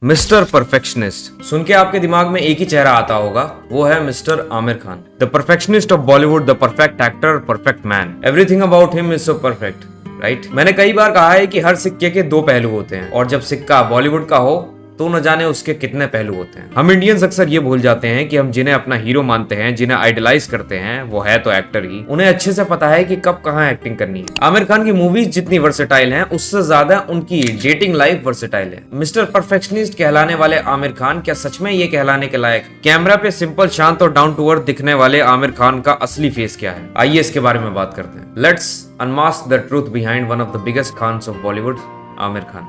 Mister perfectionist सुन के आपके दिमाग में एक ही चेहरा आता होगा, वो है mister Aamir Khan, the perfectionist of Bollywood, the perfect actor, perfect man. Everything about him is so perfect, right? मैंने कई बार कहा है कि हर सिक्के के दो पहलू होते हैं और जब सिक्का बॉलीवुड का हो तो न जाने उसके कितने पहलू होते हैं। हम इंडियंस अक्सर ये भूल जाते हैं कि हम जिन्हें अपना हीरो मानते हैं, जिन्हें आइडलाइज करते हैं, वो है तो एक्टर ही। उन्हें अच्छे से पता है कि कब कहाँ एक्टिंग करनी है। आमिर खान की मूवीज जितनी वर्सेटाइल हैं, उससे ज्यादा उनकी डेटिंग लाइफ वर्सेटाइल है। मिस्टर परफेक्शनिस्ट कहलाने वाले आमिर खान क्या सच में ये कहलाने के लायक है? कैमरा पे सिंपल, शांत और डाउन टू अर्थ दिखने वाले आमिर खान का असली फेस क्या है? आइए इसके बारे में बात करते हैं। Let's unmask the truth behind one of the biggest Khans of Bollywood, Aamir Khan.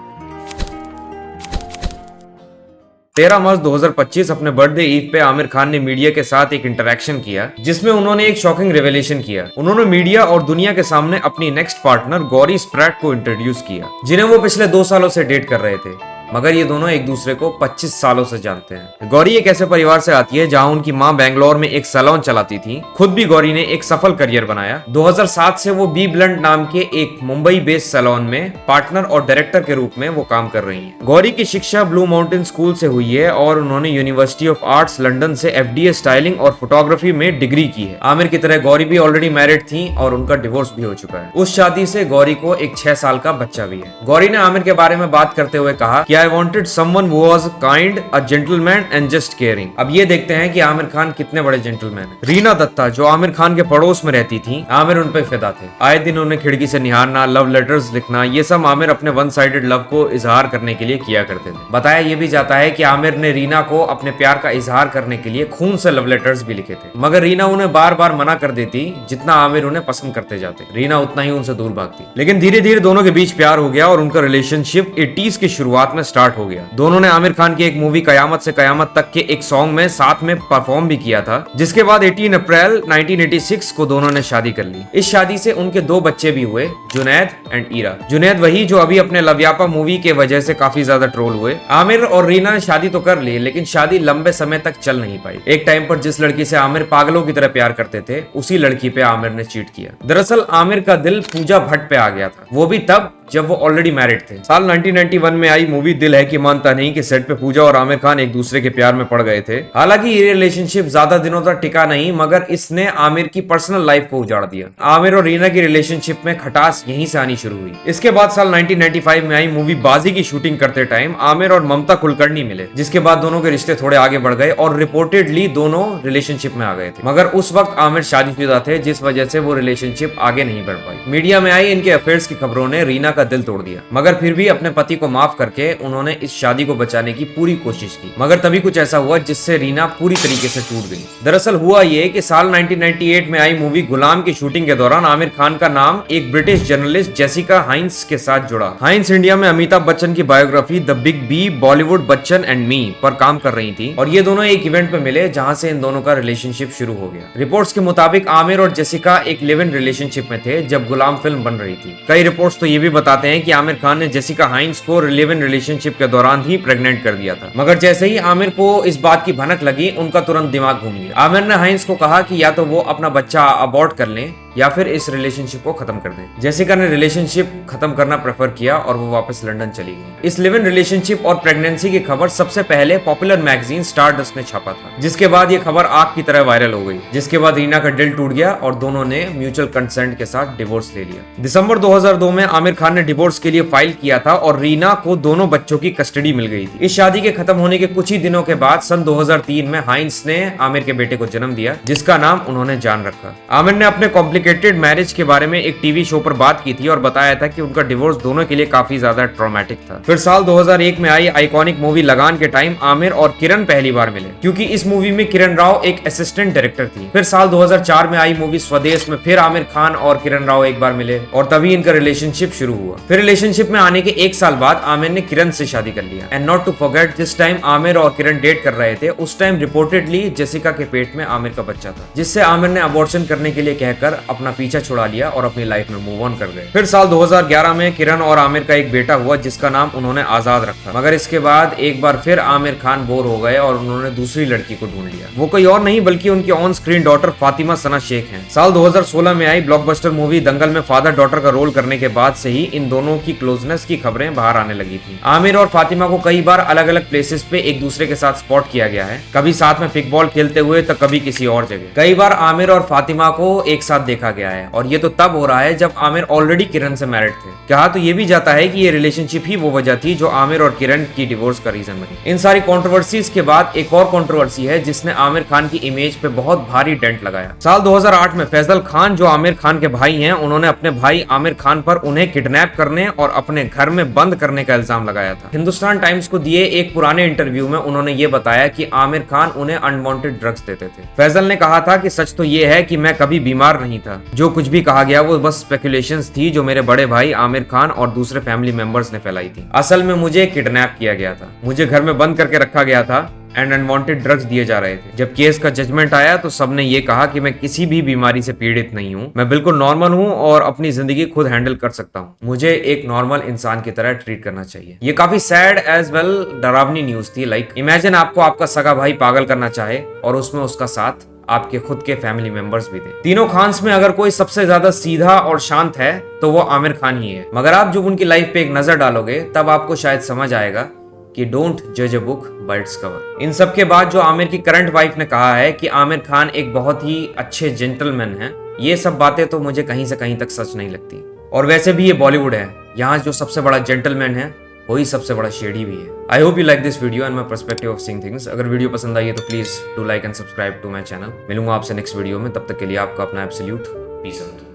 13 March 2025 अपने बर्थडे ईव पे आमिर खान ने मीडिया के साथ एक इंटरेक्शन किया जिसमें उन्होंने एक शॉकिंग रेवलेशन किया। उन्होंने मीडिया और दुनिया के सामने अपनी नेक्स्ट पार्टनर गौरी स्प्रैट को इंट्रोड्यूस किया, जिन्हें वो पिछले 2 सालों से डेट कर रहे थे, मगर ये दोनों एक दूसरे को 25 सालों से जानते हैं। गौरी एक ऐसे परिवार से आती है जहां उनकी मां बेंगलोर में एक सैलून चलाती थी। खुद भी गौरी ने एक सफल करियर बनाया। 2007 से वो बी ब्लंट नाम के एक मुंबई बेस्ड सैलून में पार्टनर और डायरेक्टर के रूप में वो काम कर रही हैं। गौरी की शिक्षा ब्लू माउंटेन स्कूल से हुई है और उन्होंने यूनिवर्सिटी ऑफ आर्ट्स लंदन से FDA स्टाइलिंग और फोटोग्राफी में डिग्री की है। आमिर की तरह गौरी भी ऑलरेडी मैरिड थी और उनका डिवोर्स भी हो चुका है। उस शादी से गौरी को एक 6 साल का बच्चा भी है। गौरी ने आमिर के बारे में बात करते हुए कहा कि I wanted someone who was kind, a gentleman and just caring। अब ये देखते हैं कि आमिर खान कितने बड़े जेंटलमैन हैं। रीना दत्ता जो आमिर खान के पड़ोस में रहती थी, आमिर उन पे फिदा थे। आए दिन उन्हें खिड़की से निहारना, लव लेटर्स लिखना, ये सब आमिर अपने वन साइडेड लव को इजहार करने के लिए किया करते थे। बताया ये भी जाता है कि आमिर ने रीना को अपने प्यार का इजहार करने के लिए खून से लव लेटर्स भी लिखे थे, मगर रीना उन्हें बार बार मना कर देती। जितना आमिर उन्हें पसंद करते जाते, रीना उतना ही उनसे दूर भागती। लेकिन धीरे धीरे दोनों के बीच प्यार हो गया और उनका रिलेशनशिप 80s की शुरुआत में स्टार्ट हो गया। दोनों ने आमिर खान की एक मूवी कयामत से कयामत तक के एक सॉन्ग में साथ में परफॉर्म भी किया था, जिसके बाद 18 अप्रैल 1986 को दोनों ने शादी कर ली। इस शादी से उनके 2 बच्चे भी हुए, जुनैद एंड ईरा। जुनैद वही जो अभी अपने लवयापा मूवी के वजह से काफी ज्यादा ट्रोल हुए। आमिर और रीना ने शादी तो कर ली, लेकिन शादी लंबे समय तक चल नहीं पाई। एक टाइम पर जिस लड़की से आमिर पागलों की तरह प्यार करते थे, उसी लड़की पे आमिर ने चीट किया। दरअसल आमिर का दिल पूजा भट्ट पे आ गया था, वो भी तब जब वो ऑलरेडी मैरिड थे। साल 1991 में आई मूवी दिल है कि मानता नहीं के सेट पे पूजा और आमिर खान एक दूसरे के प्यार में पड़ गए थे। हालांकि ये रिलेशनशिप ज्यादा दिनों तक टिका नहीं, मगर इसने आमिर की पर्सनल लाइफ को उजाड़ दिया। आमिर और रीना की रिलेशनशिप में खटास यहीं से आनी शुरू हुई। इसके बाद साल 1995 में आई मूवी बाजी की शूटिंग करते टाइम आमिर और ममता कुलकर्णी मिले, जिसके बाद दोनों के रिश्ते थोड़े आगे बढ़ गए और रिपोर्टेडली दोनों रिलेशनशिप में आ गए थे। मगर उस वक्त आमिर शादीशुदा थे, जिस वजह से वो रिलेशनशिप आगे नहीं बढ़ पाई। मीडिया में आई इनके अफेयर्स की खबरों ने रीना का दिल तोड़ दिया, मगर फिर भी अपने पति को माफ करके उन्होंने इस शादी को बचाने की पूरी कोशिश की। मगर तभी कुछ ऐसा हुआ जिससे रीना पूरी तरीके से टूट गई। दरअसल हुआ ये कि साल 1998 में आई मूवी गुलाम की शूटिंग के दौरान आमिर खान का नाम एक ब्रिटिश जर्नलिस्ट जेसिका हाइंस के साथ जुड़ा। हाइंस इंडिया में अमिताभ बच्चन की biography the big B Bollywood Bachchan and me पर काम कर रही थी और ये दोनों एक इवेंट पे मिले, जहां से इन दोनों का रिलेशनशिप शुरू हो गया। रिपोर्ट्स के मुताबिक आमिर और जेसिका एक लिव इन रिलेशनशिप में थे जब गुलाम फिल्म बन रही थी। कई रिपोर्ट्स तो ये भी बताते हैं कि आमिर खान ने जेसिका हाइंस को लिव इन रिलेशनशिप के दौरान ही प्रेग्नेंट कर दिया था। मगर जैसे ही आमिर को इस बात की भनक लगी, उनका तुरंत दिमाग घूम गया। आमिर ने हाइंस को कहा कि या तो वो अपना बच्चा अबॉर्ट कर लें या फिर इस रिलेशनशिप को खत्म कर दें। जेसिका ने रिलेशनशिप खत्म करना प्रेफर किया और वो वापस लंदन चली गई। इस लिव इन रिलेशनशिप और प्रेगनेंसी की खबर सबसे पहले पॉपुलर मैगजीन स्टारडस्ट ने छापा था, जिसके बाद ये खबर आग की तरह वायरल हो गई। जिसके बाद रीना का दिल टूट गया और दोनों ने म्यूचुअल कंसेंट के साथ डिवोर्स ले लिया। दिसंबर 2002 में आमिर खान ने डिवोर्स के लिए फाइल किया था और रीना को दोनों बच्चों की कस्टडी मिल गई थी। इस शादी के खत्म होने के कुछ ही दिनों के बाद सन 2003 में हाइंस ने आमिर के बेटे को जन्म दिया, जिसका नाम उन्होंने जान रखा। आमिर ने अपने कॉम्प्लिकेटेड मैरिज के बारे में एक टीवी शो पर बात की थी और बताया था कि उनका डिवोर्स दोनों के लिए काफी ज्यादा ट्रॉमेटिक था। फिर साल 2001 में आई आइकॉनिक मूवी लगान के टाइम आमिर और किरण पहली बार मिले, क्योंकि इस मूवी में किरण राव एक असिस्टेंट डायरेक्टर थी। फिर साल 2004 में आई मूवी स्वदेश में फिर आमिर खान और किरण राव एक बार मिले और तभी इनका रिलेशनशिप शुरू हुआ। फिर रिलेशनशिप में आने के 1 साल बाद आमिर ने किरण से शादी कर लिया। एंड नॉट टू फॉरगेट, जिस टाइम आमिर और किरण डेट कर रहे थे, उस टाइम रिपोर्टेडली जेसिका के पेट में आमिर का बच्चा था, जिससे आमिर ने अबॉर्शन करने के लिए कहकर अपना पीछा छुड़ा लिया और अपनी लाइफ में मूव ऑन कर गए। फिर साल 2011 में किरण और आमिर का एक बेटा हुआ जिसका नाम उन्होंने आजाद रखा। मगर इसके बाद एक बार फिर आमिर खान बोर हो गए और उन्होंने दूसरी लड़की को ढूंढ लिया। वो कोई और नहीं बल्कि उनकी ऑन स्क्रीन डॉटर फातिमा सना शेख हैं। साल 2016 में आई ब्लॉकबस्टर मूवी दंगल में फादर डॉटर का रोल करने के बाद से ही इन दोनों की क्लोजनेस की खबरें बाहर आने लगी थी। आमिर और फातिमा को कई बार अलग अलग प्लेसेस पे एक दूसरे के साथ स्पॉट किया गया है, कभी साथ में पिकबॉल खेलते हुए तो कभी किसी और जगह। कई बार आमिर और फातिमा को एक साथ देखा गया है और ये तो तब हो रहा है जब आमिर ऑलरेडी किरण से मैरिड थे। कहा तो ये भी जाता है कि ये रिलेशनशिप ही वो वजह थी जो आमिर और किरण की डिवोर्स का रीजन बनी। इन सारी कंट्रोवर्सीज के बाद एक और कंट्रोवर्सी है जिसने आमिर खान की इमेज पे बहुत भारी डेंट लगाया। साल 2008 में फैजल खान जो आमिर खान के भाई हैं, उन्होंने अपने भाई आमिर खान पर उन्हें किडनैप करने और अपने घर में बंद करने का इल्जाम लगाया था। हिंदुस्तान टाइम्स को दिए एक पुराने इंटरव्यू में उन्होंने ये बताया कि आमिर खान उन्हें अनवांटेड ड्रग्स देते थे। फैजल ने कहा था कि सच तो ये है कि मैं कभी बीमार नहीं था, जो कुछ भी कहा गया वो बस स्पेकुलेशंस थी जो मेरे बड़े भाई आमिर खान और दूसरे फैमिली मेंबर्स ने फैलाई थी। असल में मुझे किडनैप किया गया था, मुझे घर में बंद करके रखा गया था एंड अनवांटेड ड्रग्स दिए जा रहे थे। जब केस का जजमेंट आया तो सबने ये कहा कि मैं किसी भी बीमारी से पीड़ित नहीं हूँ, मैं बिल्कुल नॉर्मल हूँ और अपनी जिंदगी खुद हैंडल कर सकता हूँ। मुझे एक नॉर्मल इंसान की तरह ट्रीट करना चाहिए। ये काफी सैड एज वेल डरावनी न्यूज थी। लाइक इमेजिन आपको आपका सगा भाई पागल करना चाहे और उसमें उसका साथ आपके खुद के फैमिली मेंबर्स भी थे। तीनों खान्स में अगर कोई सबसे ज्यादा सीधा और शांत है तो वो आमिर खान ही है। मगर आप जब उनकी लाइफ पे एक नजर डालोगे तब आपको शायद समझ आएगा कि डोंट जज a book by its cover. इन सब के बाद जो आमिर की करंट वाइफ ने कहा है कि आमिर खान एक बहुत ही अच्छे जेंटलमैन हैं, ये सब बातें तो मुझे कहीं से कहीं तक सच नहीं लगती। और वैसे भी ये बॉलीवुड है, यहाँ जो सबसे बड़ा जेंटलमैन है वही सबसे बड़ा शेडी भी है। I hope you like this video and my perspective of seeing things. अगर वीडियो पसंद आई है तो please do like and subscribe to my channel. मिलूंगा आपसे नेक्स्ट वीडियो में, तब तक के लिए आपका अपना एब्सोल्यूट पीस आउट।